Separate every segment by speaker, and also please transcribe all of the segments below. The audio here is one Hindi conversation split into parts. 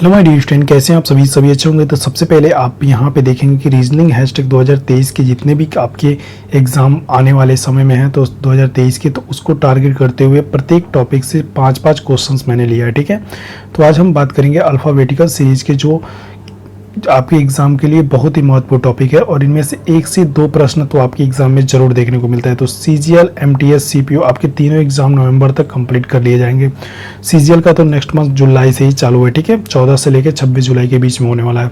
Speaker 1: हेलो माय डियर स्टूडेंट, कैसे हैं आप सभी अच्छे होंगे। तो सबसे पहले आप यहाँ पे देखेंगे कि रीजनिंग हैशटैग 2023 के जितने भी आपके एग्ज़ाम आने वाले समय में हैं तो 2023 के, तो उसको टारगेट करते हुए प्रत्येक टॉपिक से 5-5 क्वेश्चंस मैंने लिया है। ठीक है, तो आज हम बात करेंगे अल्फ़ाबेटिकल सीरीज़ के जो आपके एग्जाम के लिए बहुत ही महत्वपूर्ण टॉपिक है और इनमें से 1 से 2 प्रश्न तो आपके एग्जाम में जरूर देखने को मिलता है। तो सीजीएल, एमटीएस, सीपीओ आपके तीनों एग्जाम नवंबर तक कंप्लीट कर लिए जाएंगे। सीजीएल का तो नेक्स्ट मंथ जुलाई से ही चालू है। ठीक है, 14 से लेकर 26 जुलाई के बीच में होने वाला है।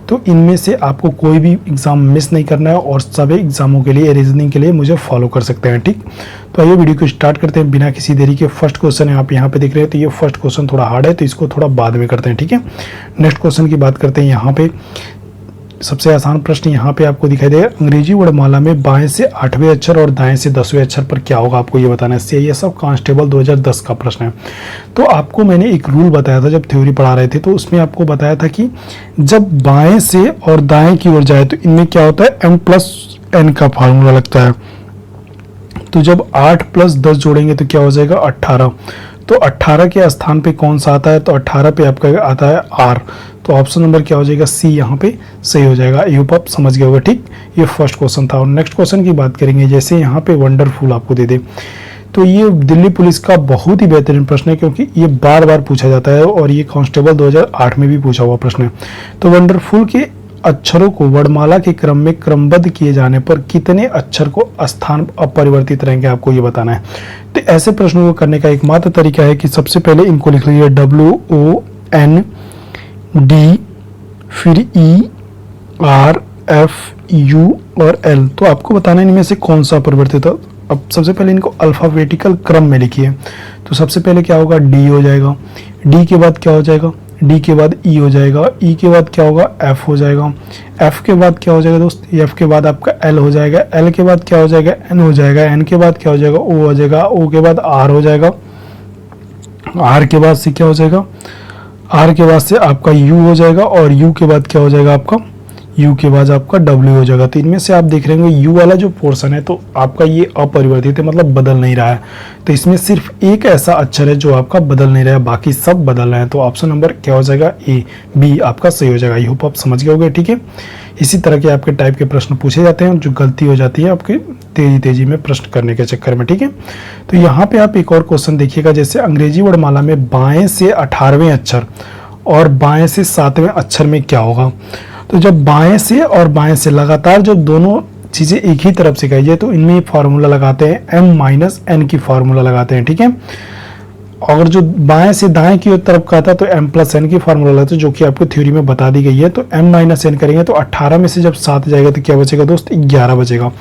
Speaker 1: तो इनमें से आपको कोई भी एग्जाम मिस नहीं करना है और सभी एग्जामों के लिए रीजनिंग के लिए मुझे फॉलो कर सकते हैं। ठीक, तो आइए वीडियो को स्टार्ट करते हैं बिना किसी देरी के। फर्स्ट क्वेश्चन है, आप यहाँ पे देख रहे हैं। तो ये फर्स्ट क्वेश्चन थोड़ा हार्ड है तो इसको थोड़ा बाद में करते हैं। ठीक है, नेक्स्ट क्वेश्चन की बात करते हैं। यहाँ पे सबसे आसान प्रश्न यहाँ पे आपको दिखाई देगा, अंग्रेजी वर्णमाला में बाएं से 8वें अक्षर और दाएं से 10वें अक्षर पर क्या होगा, आपको ये बताना है। सीआईएसएफ कांस्टेबल 2010 का प्रश्न है। तो आपको मैंने एक रूल बताया था जब थ्योरी पढ़ा रहे थे, तो उसमें आपको बताया था कि जब बाएं से और दाएं की ओर जाए तो इनमें क्या होता है, m+n का फार्मूला लगता है। तो जब 8 + 10 जोड़ेंगे तो क्या हो जाएगा, 18। तो 18 के स्थान पे कौन सा आता है, तो 18 पे आपका आता है R। तो ऑप्शन नंबर क्या हो जाएगा, सी यहाँ पे सही हो जाएगा। आई होप आप समझ गए होगा। ठीक, ये फर्स्ट क्वेश्चन था। और नेक्स्ट क्वेश्चन की बात करेंगे, जैसे यहाँ पे वंडरफुल आपको दे दे, तो ये दिल्ली पुलिस का बहुत ही बेहतरीन प्रश्न है क्योंकि ये बार बार पूछा जाता है और ये कांस्टेबल 2008 में भी पूछा हुआ प्रश्न है। तो वंडरफुल के अक्षरों को वर्णमाला के क्रम में क्रमबद्ध किए जाने पर कितने अक्षर को स्थान अपरिवर्तित रहेंगे, आपको ये बताना है। तो ऐसे प्रश्नों को करने का एकमात्र तरीका है कि सबसे पहले इनको लिख लीजिए WOND, फिर ERFU और L। तो आपको बताना है इनमें से कौन सा अपरिवर्तित है। अब सबसे पहले इनको अल्फाबेटिकल क्रम में लिखिए। तो सबसे पहले क्या होगा, D हो जाएगा। D के बाद क्या हो जाएगा, D के बाद E हो जाएगा। E के बाद क्या होगा, F हो जाएगा। F के बाद क्या हो जाएगा दोस्त, F के बाद आपका L हो जाएगा। L के बाद क्या हो जाएगा, N हो जाएगा। N के बाद क्या हो जाएगा, O हो जाएगा। O के बाद R हो जाएगा। R के बाद से क्या हो जाएगा, R के बाद से आपका U हो जाएगा। और U के बाद क्या हो जाएगा आपका, U के बाद आपका W हो जाएगा। तो इनमें से आप देख रहे होंगे U वाला जो पोर्शन है तो आपका ये अपरिवर्तित है, मतलब बदल नहीं रहा है। तो इसमें सिर्फ एक ऐसा अक्षर है जो आपका बदल नहीं रहा है, बाकी सब बदल रहे हैं। तो ऑप्शन नंबर क्या हो जाएगा, ए, बी आपका सही हो जाएगा। आई होप आप समझ गए होंगे। ठीक है, इसी तरह के आपके टाइप के प्रश्न पूछे जाते हैं जो गलती हो जाती है आपके तेजी में प्रश्न करने के चक्कर में। ठीक है, तो यहाँ पे आप एक और क्वेश्चन देखिएगा, जैसे अंग्रेजी वर्णमाला में बाएं से 18वें अक्षर और बाएं से 7वें अक्षर में क्या होगा। तो जब बाएं से और बाएं से लगातार जब दोनों चीज़ें एक ही तरफ से कही जाए तो इनमें फार्मूला लगाते हैं, m-n की फार्मूला लगाते हैं। ठीक है, अगर जो बाएं से दाएं की तरफ का था तो m+n की फार्मूला लगाते हैं, जो कि आपको थ्योरी में बता दी गई है। तो m-n करेंगे तो 18 में से जब 7 जाएगा तो क्या बचेगा दोस्त, 11 बचेगा।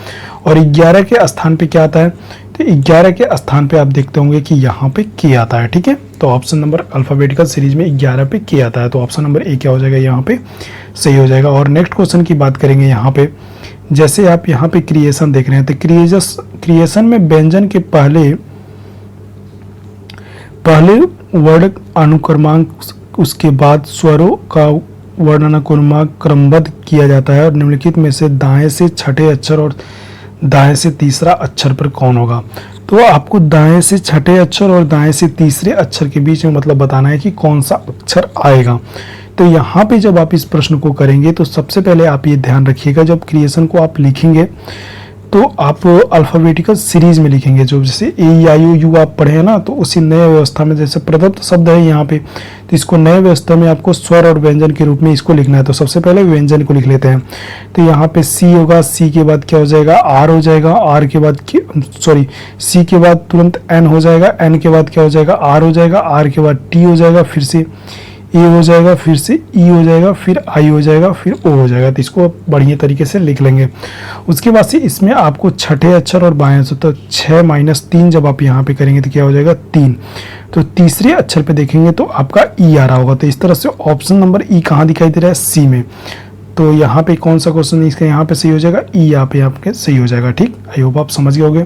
Speaker 1: और 11 के स्थान पे क्या आता है, तो 11 के स्थान पे आप देखते होंगे कि यहाँ पे k आता है। ठीक है, तो ऑप्शन नंबर अल्फाबेटिकल सीरीज में 11 पे k आता है। तो ऑप्शन नंबर ए क्या हो जाएगा, यहाँ पे सही हो जाएगा। और नेक्स्ट क्वेश्चन की बात करेंगे, यहाँ पे जैसे आप यहाँ पे क्रिएशन देख रहे हैं, तो क्रिएशन में व्यंजन के पहले वर्ण अनुक्रमांक, उसके बाद स्वरों का वर्णानुक्रमांक क्रमबद्ध किया जाता है और निम्नलिखित में से दाएं से छठे अक्षर और दाएं से तीसरा अक्षर पर कौन होगा। तो आपको दाएं से छठे अक्षर और दाएं से तीसरे अक्षर के बीच में मतलब बताना है कि कौन सा अक्षर आएगा। तो यहाँ पे जब आप इस प्रश्न को करेंगे तो सबसे पहले आप ये ध्यान रखिएगा, जब क्रिएशन को आप लिखेंगे तो आप अल्फाबेटिकल सीरीज में लिखेंगे। जो जैसे AEIOU आप पढ़े हैं ना, तो उसी नए व्यवस्था में जैसे प्रदत्त शब्द है यहाँ पे, तो इसको नए व्यवस्था में आपको स्वर और व्यंजन के रूप में इसको लिखना है। तो सबसे पहले व्यंजन को लिख लेते हैं। तो यहाँ पे C होगा, C के बाद क्या हो जाएगा, R हो जाएगा। R के बाद C के बाद तुरंत N हो जाएगा। N के बाद क्या हो जाएगा, R हो जाएगा। R के बाद T हो जाएगा, फिर से ए हो जाएगा, फिर से ई हो जाएगा, फिर आई हो जाएगा, फिर ओ हो जाएगा। तो इसको बढ़िया तरीके से लिख लेंगे। उसके बाद से इसमें आपको छठे अक्षर और बाएं से, तो 6-3 जब आप यहाँ पे करेंगे तो क्या हो जाएगा, 3। तो तीसरे अक्षर पे देखेंगे तो आपका ई आ रहा होगा। तो इस तरह से ऑप्शन नंबर ई कहाँ दिखाई दे रहा है, सी में। तो यहाँ पे कौन सा क्वेश्चन इसका यहाँ पे सही हो जाएगा, ई यहाँ पे आपके सही हो जाएगा। ठीक, आई होप आप समझ गए होंगे।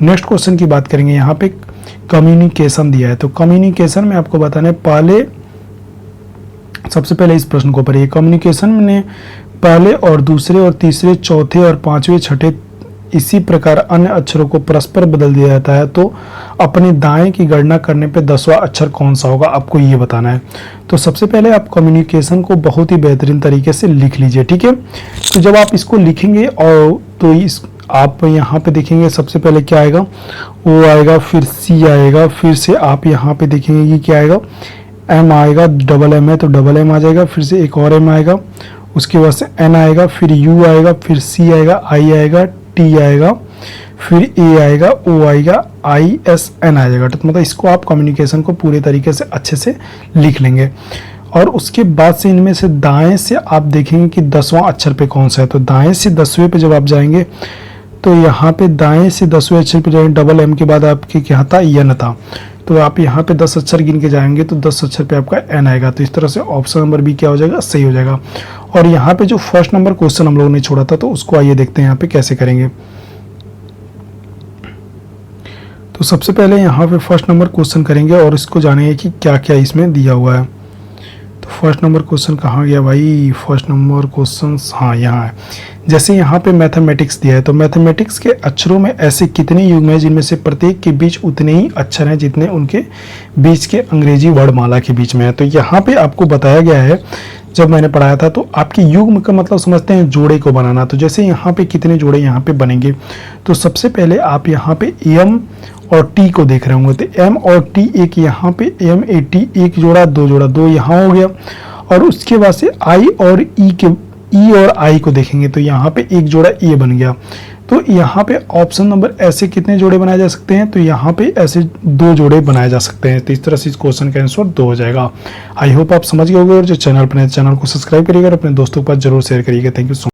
Speaker 1: नेक्स्ट क्वेश्चन की बात करेंगे, यहाँ पे कम्युनिकेशन दिया है। तो कम्युनिकेशन में आपको बताना है, पहले सबसे पहले इस प्रश्न को पढ़िए। कम्युनिकेशन में पहले और दूसरे और तीसरे, चौथे और पांचवें, छठे इसी प्रकार अन्य अक्षरों को परस्पर बदल दिया जाता है तो अपने दाएं की गणना करने पे 10वां अक्षर कौन सा होगा, आपको ये बताना है। तो सबसे पहले आप कम्युनिकेशन को बहुत ही बेहतरीन तरीके से लिख लीजिए, ठीक है। तो जब आप इसको लिखेंगे और तो इस आप यहाँ पे देखेंगे सबसे पहले क्या आएगा, ओ आएगा, फिर सी आएगा, फिर से आप यहाँ पे देखेंगे कि क्या आएगा, एम आएगा, डबल एम है तो डबल एम आ जाएगा, फिर से एक और एम आएगा, उसके बाद से एन आएगा, फिर यू आएगा, फिर सी आएगा, आई आएगा, टी आएगा, फिर ए आएगा, ओ आएगा, आई एस एन आ जाएगा। तो मतलब इसको आप कम्युनिकेशन को पूरे तरीके से अच्छे से लिख लेंगे। और उसके बाद से इनमें से दाएं से आप देखेंगे कि 10वां अक्षर पे कौन सा है। तो दाएं से 10वें पे जब आप जाएंगे तो यहाँ पे दाएं से 10वें अक्षर पे जाएंगे, डबल एम के बाद आपके क्या था, यन था। तो आप यहाँ पे 10 अक्षर गिन के जाएंगे तो 10 अक्षर पे आपका एन आएगा। तो इस तरह से ऑप्शन नंबर बी क्या हो जाएगा, सही हो जाएगा। और यहाँ पे जो फर्स्ट नंबर क्वेश्चन हम लोगों ने छोड़ा था तो उसको आइए देखते हैं यहाँ पे कैसे करेंगे। तो सबसे पहले यहाँ पे फर्स्ट नंबर क्वेश्चन करेंगे और इसको जानेंगे कि क्या क्या इसमें दिया हुआ है। तो फर्स्ट नंबर क्वेश्चन कहाँ गया भाई, फर्स्ट नंबर क्वेश्चन हाँ यहाँ है। जैसे यहाँ पे मैथमेटिक्स दिया है तो मैथमेटिक्स के अक्षरों में ऐसे कितने युग्म हैं जिनमें से प्रत्येक के बीच उतने ही अक्षर हैं जितने उनके बीच के अंग्रेजी वर्णमाला के बीच में है। तो यहाँ पे आपको बताया गया है, जब मैंने पढ़ाया था तो आपकी युग्म का मतलब समझते हैं जोड़े को बनाना। तो जैसे यहाँ पे कितने जोड़े यहाँ पे बनेंगे, तो सबसे पहले आप यहाँ पे एम और टी को देख रहे होंगे तो एम और टी एक यहाँ पे एम ए टी एक जोड़ा, दो जोड़ा, दो यहाँ हो गया। और उसके बाद से आई और ई और आई को देखेंगे तो यहाँ पे एक जोड़ा ए बन गया। तो यहाँ पे ऑप्शन नंबर ऐसे कितने जोड़े बनाए जा सकते हैं, तो यहाँ पे ऐसे 2 जोड़े बनाए जा सकते हैं। तो इस तरह से इस क्वेश्चन का आंसर 2 हो जाएगा। आई होप आप समझ गए होंगे। और जो चैनल पर चैनल को सब्सक्राइब करिएगा और अपने दोस्तों के पास जरूर शेयर करिएगा। Thank you so much.